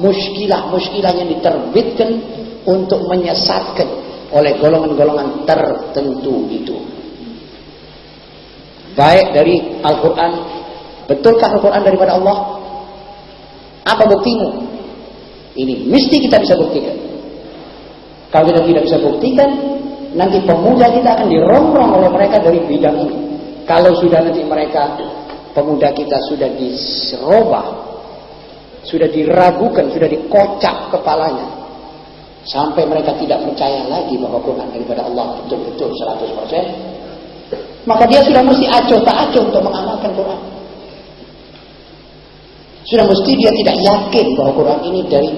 muskilah-muskilah yang diterbitkan untuk menyesatkan oleh golongan-golongan tertentu itu. Baik dari Al-Quran. Betulkah Al-Quran daripada Allah? Apa buktimu? Ini mesti kita bisa buktikan. Kalau kita tidak bisa buktikan, nanti pemuda kita akan dirongrong oleh mereka dari bidang ini. Kalau sudah nanti mereka, pemuda kita sudah diserobah, sudah diragukan, sudah dikocak kepalanya, sampai mereka tidak percaya lagi bahwa Quran daripada Allah betul-betul 100%, maka dia sudah mesti acuh tak acuh untuk mengamalkan Quran. Sudah mesti dia tidak yakin bahwa Quran ini dari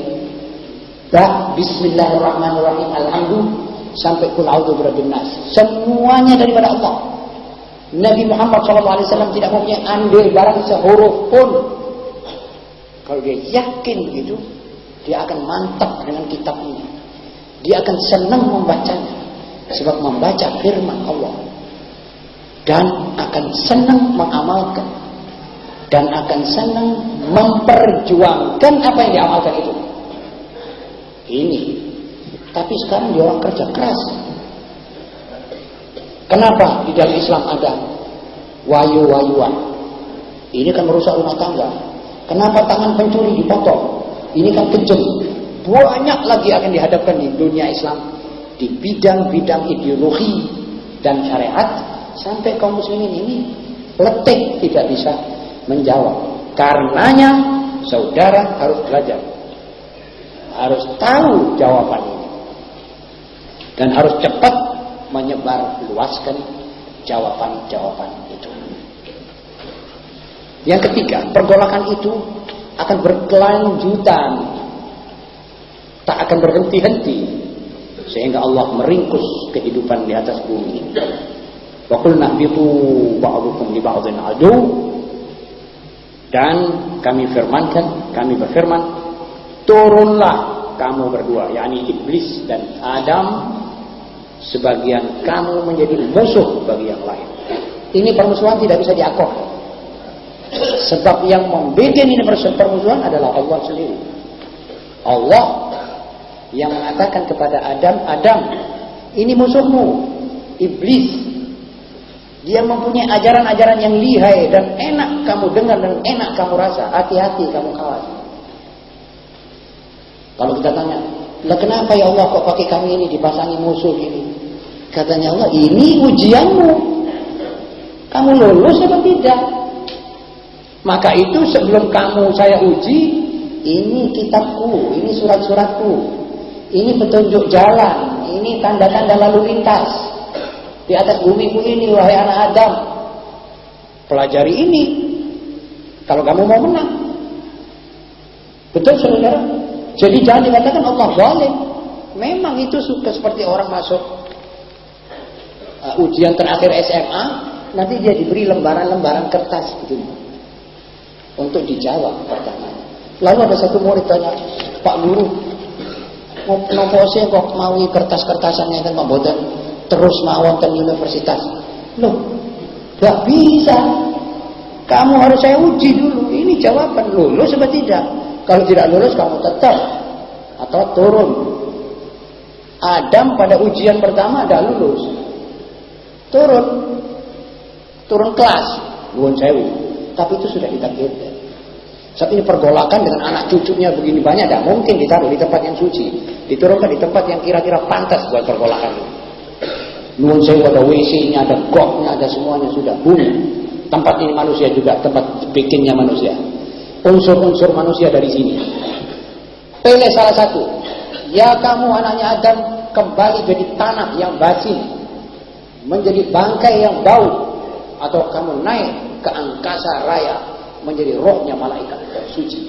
Bismillahirrahmanirrahim, Alhamdulillah sampai Qul a'udzu birabbin nas, semuanya daripada Allah. Nabi Muhammad SAW tidak mempunyai andil barang sehuruf pun. Kalau dia yakin begitu, dia akan mantap dengan kitab ini. Dia akan senang membacanya, sebab membaca firman Allah, dan akan senang mengamalkan, dan akan senang memperjuangkan apa yang diamalkan itu. Ini. Tapi sekarang dia orang kerja keras. Kenapa di dalam Islam ada wayu-wayuan? Ini kan merusak rumah tangga. Kenapa tangan pencuri dipotong? Ini kan kejam. Banyak lagi akan dihadapkan di dunia Islam di bidang-bidang ideologi dan syariat, sampai kaum muslimin ini letih tidak bisa menjawab. Karenanya saudara harus belajar, harus tahu jawaban ini, dan harus cepat menyebar luaskan jawaban-jawaban itu. Yang ketiga, pergolakan itu akan berkelanjutan, tak akan berhenti-henti, sehingga Allah meringkus kehidupan di atas bumi. Wa qulna bitu ba'dukum li ba'dhin adu, dan kami berfirman, turunlah kamu berdua, yakni iblis dan Adam, sebagian kamu menjadi musuh bagi yang lain. Ini permusuhan tidak bisa diakoh, sebab yang membuat ini permusuhan adalah Allah sendiri. Allah yang mengatakan kepada Adam, Adam, ini musuhmu, iblis. Dia mempunyai ajaran-ajaran yang lihai dan enak kamu dengar dan enak kamu rasa. Hati-hati kamu kawan. Kalau kita tanya, lah kenapa ya Allah kok pakai kami ini dipasangi musuh ini? Katanya Allah, ini ujianmu. Kamu lulus atau tidak? Maka itu sebelum kamu saya uji, ini kitabku, ini surat-suratku, ini petunjuk jalan, ini tanda-tanda lalu lintas di atas bumiku ini, wahai anak Adam. Pelajari ini kalau kamu mau menang. Betul saudara? Jadi jangan dikatakan Allah zalim. Memang itu seperti orang masuk ujian terakhir SMA, nanti dia diberi lembaran-lembaran kertas gitu untuk dijawab pertanyaan. Lalu ada satu murid tanya, Pak Guru, nopo sih kok maui kertas-kertasannya kan Pak Bodan terus mawon ke universitas? Loh, gak bisa. Kamu harus saya uji dulu. Ini jawaban lulus atau tidak. Kalau tidak lulus kamu tetap atau turun. Adam pada ujian pertama ada lulus, turun kelas, nuwun sewu. Tapi itu sudah ditakdirkan. Saat ini pergolakan dengan anak cucunya begini banyak, tidak mungkin ditaruh di tempat yang suci, diturunkan di tempat yang kira-kira pantas buat pergolakan. Nuwun sewu, ada WC-nya, ada goknya, ada semuanya sudah bumi. Tempat ini manusia juga, tempat bikinnya manusia. Unsur-unsur manusia dari sini. Pilih salah satu. Ya kamu anaknya Adam kembali jadi tanah yang basi, menjadi bangkai yang bau, atau kamu naik ke angkasa raya menjadi rohnya malaikat yang suci.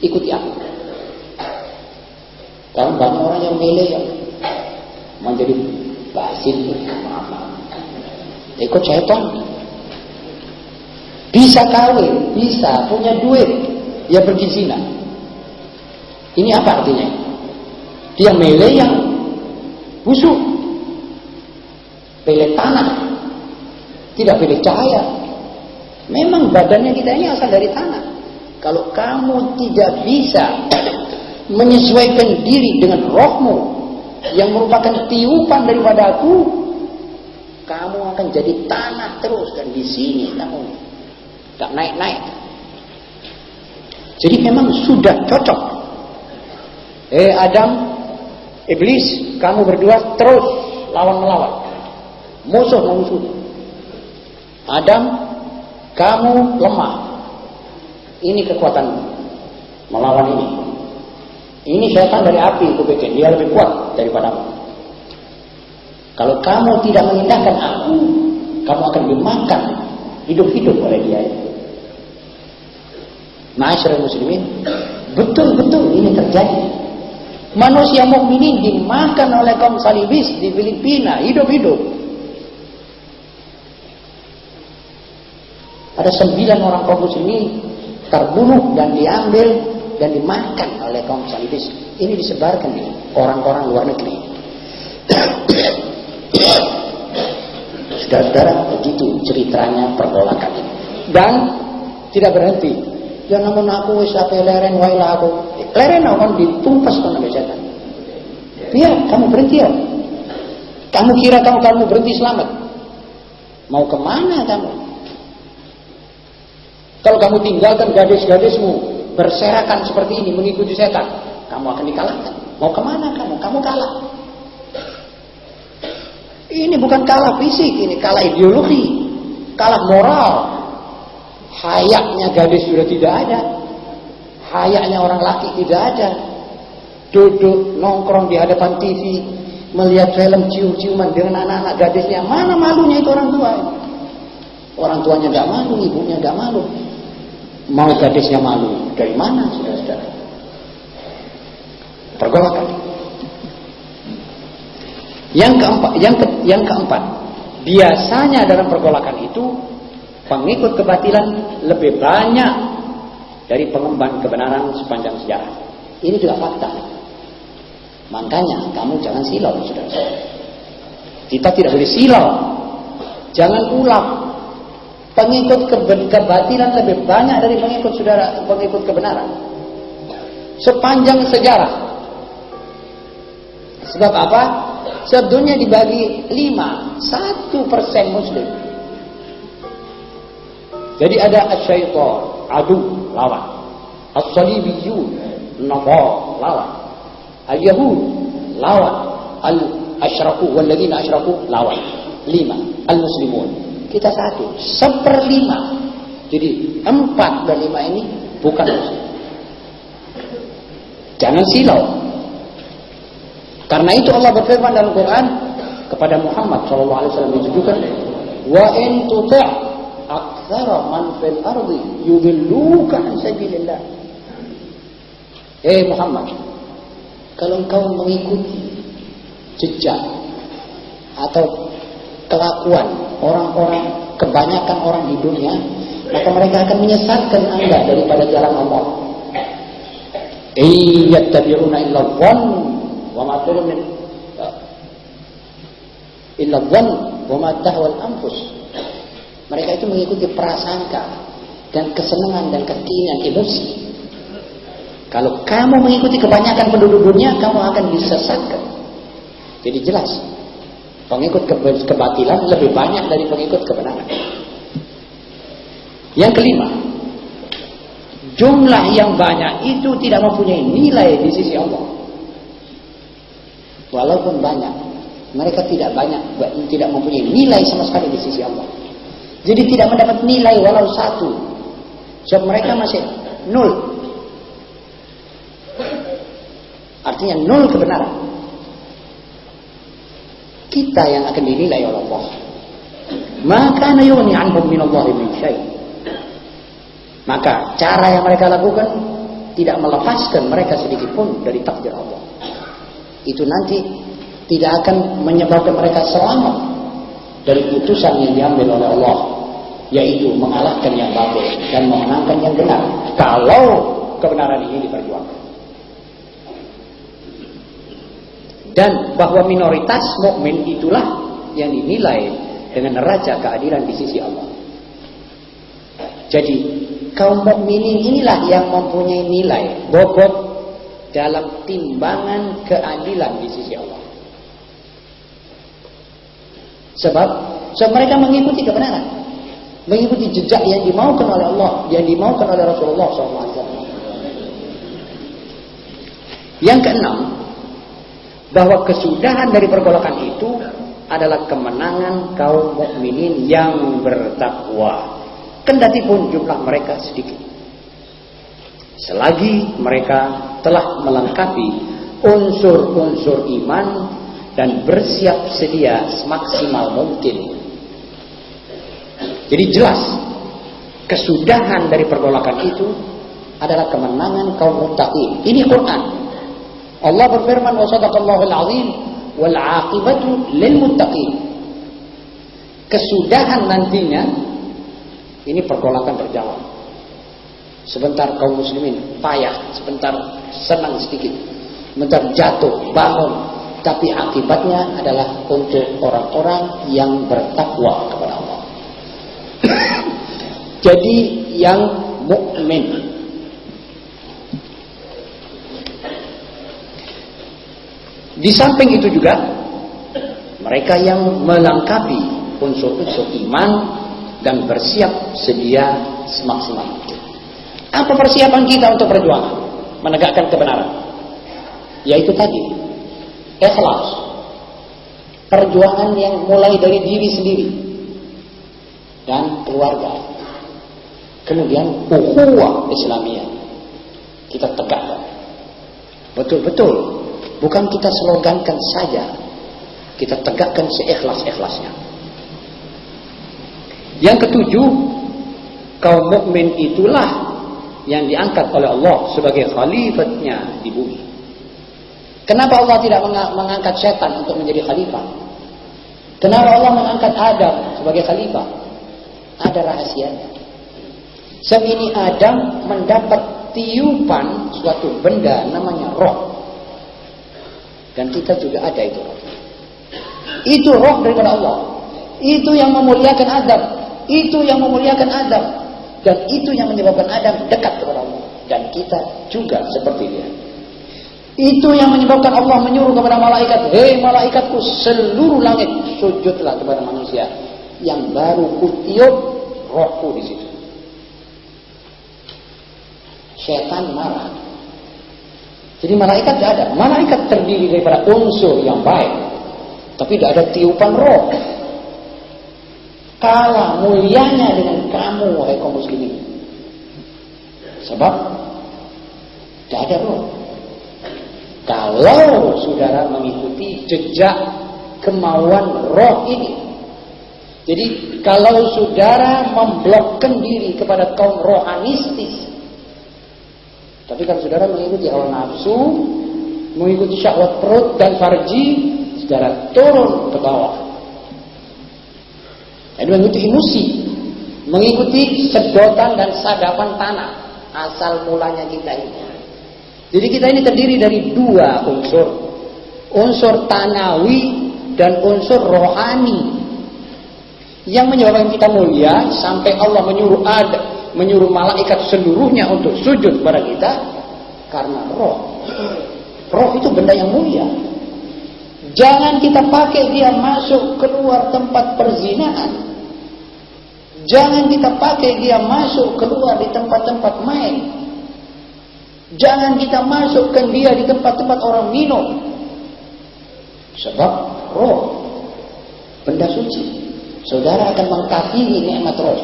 Ikuti aku. Karena banyak orang yang milih yang menjadi basin, ikut syaitan. Bisa kawin, bisa punya duit, dia pergi zina. Ini apa artinya? Dia milih yang busuk, pilih tanah, tidak pilih cahaya. Memang badannya kita ini asal dari tanah. Kalau kamu tidak bisa menyesuaikan diri dengan rohmu yang merupakan tiupan daripada aku, kamu akan jadi tanah terus, dan di sini kamu tak naik-naik. Jadi memang sudah cocok. Adam, iblis, kamu berdua terus lawan-melawan, musuh-musuh. Adam, kamu lemah. Ini kekuatanmu melawan ini. Ini syaitan dari api, aku bikin dia lebih kuat daripadamu. Kalau kamu tidak mengindahkan aku, kamu akan dimakan hidup-hidup oleh dia. Ma'asyiral muslimin, betul-betul ini terjadi. Manusia mukminin dimakan oleh kaum salibis di Filipina hidup-hidup. Ada 9 orang kaum muslimin terbunuh dan diambil dan dimakan oleh kaum salibis. Ini disebarkan nih orang-orang luar negeri. Saudara-saudara, begitu ceritanya pergolakan ini. Dan tidak berhenti. Ya namun aku wis ape leren wae lah aku. Leren akan ditumpas kan oleh setan. Biar kamu berhenti ya. Kamu kira kamu berhenti selamat? Mau kemana kamu? Kalau kamu tinggalkan gadis-gadismu berserakan seperti ini mengikuti setan, kamu akan dikalahkan. Mau kemana kamu? Kamu kalah. Ini bukan kalah fisik, ini kalah ideologi, kalah moral. Hayaknya gadis sudah tidak ada, hayaknya orang laki tidak ada. Duduk nongkrong di hadapan TV, melihat film cium-ciuman dengan anak-anak gadisnya. Mana malunya itu orang tua? Orang tuanya nggak malu, ibunya nggak malu. Mau gadisnya malu? Dari mana, saudara-saudara? Pergolakan. Yang keempat, biasanya dalam pergolakan itu pengikut kebatilan lebih banyak dari pengemban kebenaran sepanjang sejarah. Ini juga fakta. Makanya kamu jangan silau, saudara-saudara. Kita tidak boleh silau. Jangan ulang. Pengikut kebatilan lebih banyak dari pengikut kebenaran sepanjang sejarah. Sebab apa? Sebab dunia dibagi 5, 1% muslim. Jadi ada asyaitan, adu, lawan. As-salibiyun, nafar, lawan. Al-yahud, lawan. Al-asyraku, walladzina asyraku, lawan. 5, al-muslimun. Kita 1/1/5. Jadi 4/5 ini bukan muslim. Jangan silau. Karena itu Allah berfirman dalam Quran kepada Muhammad SAW menunjukkan, wa in tuti' aktsara man fil ardi yudilluka an sabilillah. Muhammad, kalau engkau mengikuti jejak atau kelakuan orang-orang, kebanyakan orang di dunia, maka mereka akan menyesatkan Anda daripada jalan Allah. Yattabi'una illa dhann wa ma tahwa illa dhann wa ma tahwa al-anfus. Mereka itu mengikuti prasangka dan kesenangan dan keinginan emosi. Kalau kamu mengikuti kebanyakan penduduk dunia, kamu akan disesatkan. Jadi jelas, pengikut kebatilan lebih banyak dari pengikut kebenaran. Yang kelima, jumlah yang banyak itu tidak mempunyai nilai di sisi Allah. Walaupun banyak, mereka tidak mempunyai nilai sama sekali di sisi Allah. Jadi tidak mendapat nilai walau 1. Sebab mereka masih 0. Artinya 0 kebenaran. Kita yang akan dinilai oleh Allah. Maka yughni anhum minallahi min syai'. Maka cara yang mereka lakukan tidak melepaskan mereka sedikit pun dari takdir Allah. Itu nanti tidak akan menyebabkan mereka selamat dari putusan yang diambil oleh Allah, yaitu mengalahkan yang batil dan memenangkan yang benar kalau kebenaran ini diperjuangkan. Dan bahwa minoritas mukmin itulah yang dinilai dengan neraca keadilan di sisi Allah. Jadi kaum mukminin inilah yang mempunyai nilai bobot dalam timbangan keadilan di sisi Allah. Sebab mereka mengikuti kebenaran, mengikuti jejak yang dimaukan oleh Allah, yang dimaukan oleh Rasulullah SAW. Yang keenam, bahwa kesudahan dari pergolakan itu adalah kemenangan kaum mukminin yang bertakwa, kendati pun jumlah mereka sedikit, selagi mereka telah melengkapi unsur-unsur iman dan bersiap sedia semaksimal mungkin. Jadi jelas kesudahan dari pergolakan itu adalah kemenangan kaum muttaqin. Ini Quran. Allah berfirman, wa sadaqallahul azim wal aqibatu lil muttaqin. Kesudahan nantinya Ini pergolakan berjalan. Sebentar kaum muslimin payah, sebentar senang sedikit, sebentar jatuh, bangun. Tapi akibatnya adalah untuk orang-orang yang bertakwa kepada Allah. Jadi yang mukmin. Di samping itu juga mereka yang melengkapi unsur-unsur iman dan bersiap sedia semaksimal. Apa persiapan kita untuk perjuangan menegakkan kebenaran? Yaitu tadi, ikhlas. Perjuangan yang mulai dari diri sendiri dan keluarga. Kemudian ukhuwah Islamiyah kita tegakkan. Betul-betul, bukan kita slogankan saja, kita tegakkan seikhlas-ikhlasnya. Yang ketujuh, kaum mukmin itulah yang diangkat oleh Allah sebagai khalifatnya di bumi. Kenapa Allah tidak mengangkat setan untuk menjadi khalifah? Kenapa Allah mengangkat Adam sebagai khalifah? Ada rahasianya. Sebab ini Adam mendapat tiupan suatu benda namanya roh. Dan kita juga ada itu roh. Itu roh daripada Allah. Itu yang memuliakan Adam. Itu yang memuliakan Adam. Dan itu yang menyebabkan Adam dekat kepada Allah. Dan kita juga seperti dia. Itu yang menyebabkan Allah menyuruh kepada malaikat, hei malaikatku seluruh langit, sujudlah kepada manusia. Yang baru kutiup rohku di situ. Setan marah. Jadi malaikat tidak ada. Malaikat terdiri daripada unsur yang baik. Tapi tidak ada tiupan roh. Kalah mulianya dengan kamu, wahai kaum muslimin. Sebab tidak ada roh. Kalau saudara mengikuti jejak kemauan roh ini. Jadi kalau saudara memblokkan diri kepada kaum rohanistis. Tapi kalau saudara mengikuti hawa nafsu, mengikuti syahwat perut dan farji, saudara turun ke bawah. Jadi mengikuti emosi, mengikuti sedotan dan sadapan tanah, asal mulanya kita ini. Jadi kita ini terdiri dari dua unsur, unsur tanawi dan unsur rohani, yang menyebabkan kita mulia sampai Allah menyuruh malaikat seluruhnya untuk sujud kepada kita karena roh. Roh itu benda yang mulia. Jangan kita pakai dia masuk keluar tempat perzinahan. Jangan kita pakai dia masuk keluar di tempat-tempat main. Jangan kita masukkan dia di tempat-tempat orang minum. Sebab roh benda suci. Saudara akan mengkafiri nikmat roh.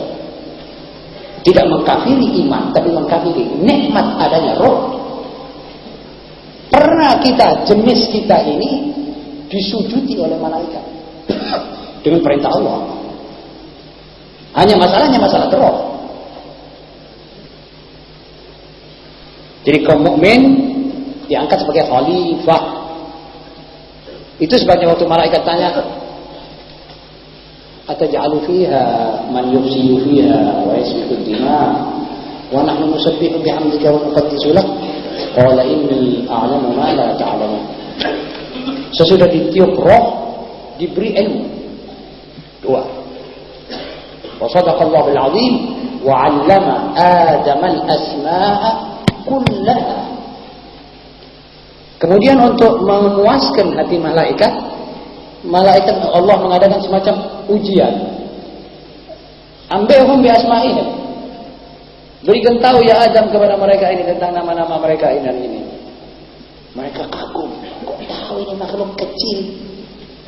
Tidak mengkafiri iman, tapi mengkafiri nikmat adanya roh. Pernah jenis kita ini disujudi oleh malaikat dengan perintah Allah. Hanya masalahnya masalah roh. Jadi kaum mukmin diangkat sebagai khalifah. Itu sebabnya waktu malaikat tanya, ataj'alu fiha man yufsidu fiha wa yasfiku ad-dima wa nahnu nusabbihu bihamdika wa nuqaddisu lak qala inni a'lamu ma la ta'lamun. Sesudah ditiup roh diberi ilmu. Dua. Wa sadaqallahu al-'azim wa 'allama Adam al-asma'a kullaha. Kemudian untuk memuaskan hati malaikat Allah mengadakan semacam ujian. Ambihum bi asma'ihim. Berikan tahu ya Adam kepada mereka ini tentang nama-nama mereka ini dan ini. Mereka kagum. Kok tahu ini makhluk kecil?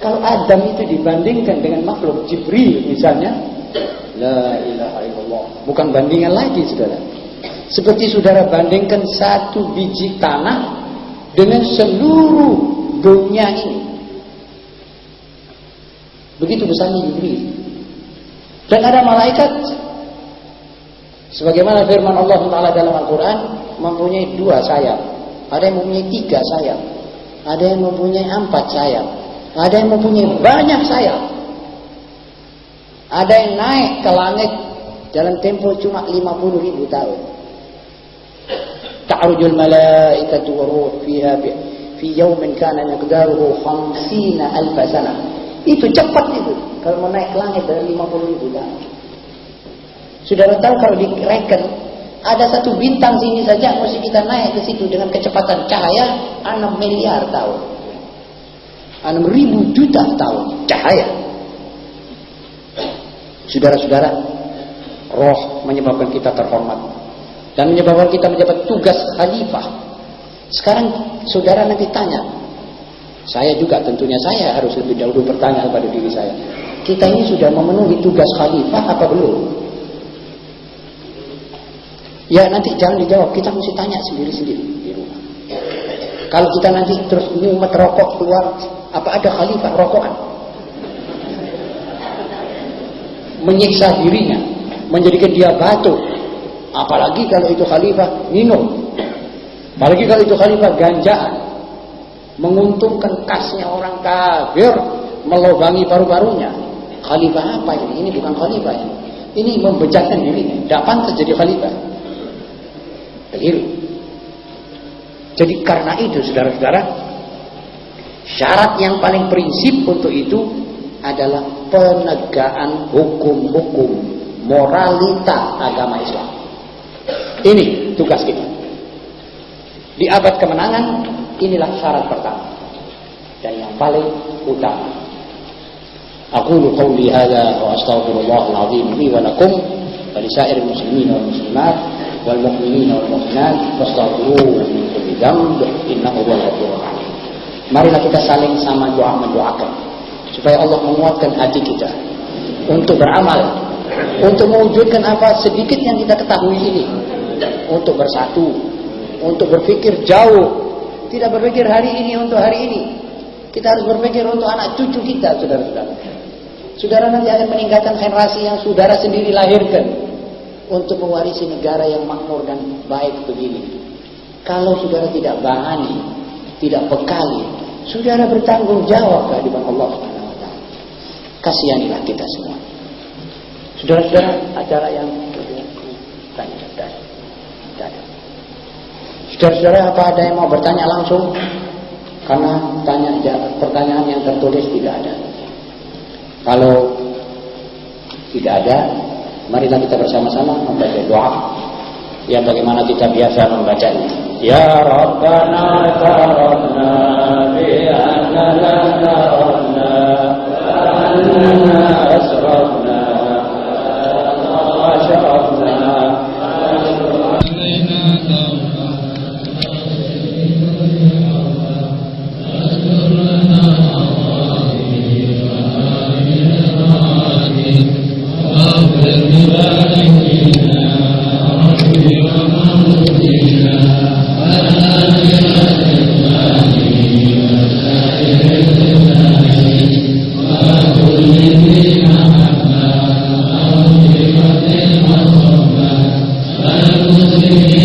Kalau Adam itu dibandingkan dengan makhluk Jibril misalnya, la ilaha illallah. Bukan bandingan lagi, saudara. Seperti saudara bandingkan satu biji tanah dengan seluruh dunia ini. Begitu besarnya Jibril. Dan ada malaikat sebagaimana firman Allah Ta'ala dalam Al-Quran mempunyai 2 sayap. Ada yang mempunyai 3 sayap. Ada yang mempunyai 4 sayap. Ada yang mempunyai banyak sayap. Ada yang naik ke langit Dalam tempo cuma 50.000 tahun. Ta'rujul malaikatu wa ruh fiha fi yawmin kana miqdaruhu 50,000 sanah. Itu cepat itu. Kalau mau naik ke langit dalam 50.000 tahun. Saudara tahu kalau direken ada satu bintang sini saja mesti kita naik ke situ dengan kecepatan cahaya 6 miliar tahun. 6.000 juta tahun cahaya. Saudara-saudara, roh menyebabkan kita terhormat dan menyebabkan kita menjabat tugas khalifah. Sekarang saudara nanti tanya, saya juga tentunya saya harus lebih dahulu bertanya kepada diri saya, kita ini sudah memenuhi tugas khalifah apa belum? Ya nanti jangan dijawab, kita mesti tanya sendiri-sendiri di rumah. Kalau kita nanti terus ngumet rokok keluar, apa ada khalifah rokokan? Menyiksa dirinya, menjadikan dia batuk. Apalagi kalau itu khalifah minum. Apalagi kalau itu khalifah ganjaan. Menguntungkan kasnya orang kafir, melobangi paru-parunya. Khalifah apa ini? Ini bukan khalifah ini. Ini membejatkan dirinya. Tidak pantas jadi khalifah. Keliru. Jadi karena itu saudara-saudara, syarat yang paling prinsip untuk itu adalah penegakan hukum-hukum moralita agama Islam. Ini tugas kita. Di abad kemenangan, inilah syarat pertama dan yang paling utama. Aqulu qawli hadza wa astaghfirullahal azim li wa lakum wa lisairil muslimin wal muslimat wal mu'minin wal mu'minat wastaghfiruhu min kulli dhanb innahu huwal ghafurur rahim. Marilah kita saling sama doa mendoakan supaya Allah menguatkan hati kita untuk beramal, untuk mewujudkan apa sedikit yang kita ketahui ini, untuk bersatu, untuk berpikir jauh, tidak berpikir hari ini untuk hari ini. Kita harus berpikir untuk anak cucu kita, saudara-saudara. Saudara nanti akan meninggalkan generasi yang saudara sendiri lahirkan untuk mewarisi negara yang makmur dan baik begini. Kalau saudara tidak bahani, tidak bekali, saudara bertanggung jawab ke hadapan Allah SWT. Kasihanilah kita semua. Saudara-saudara, acara yang tanya. Saudara-saudara, apa ada yang mau bertanya langsung? Karena pertanyaan yang tertulis tidak ada. Kalau tidak ada, marilah kita bersama-sama membaca doa yang bagaimana kita biasa membacanya. Ya Rabbana tarabna bi annana tarabna wa annana asrafna wa ashrafna Muslimin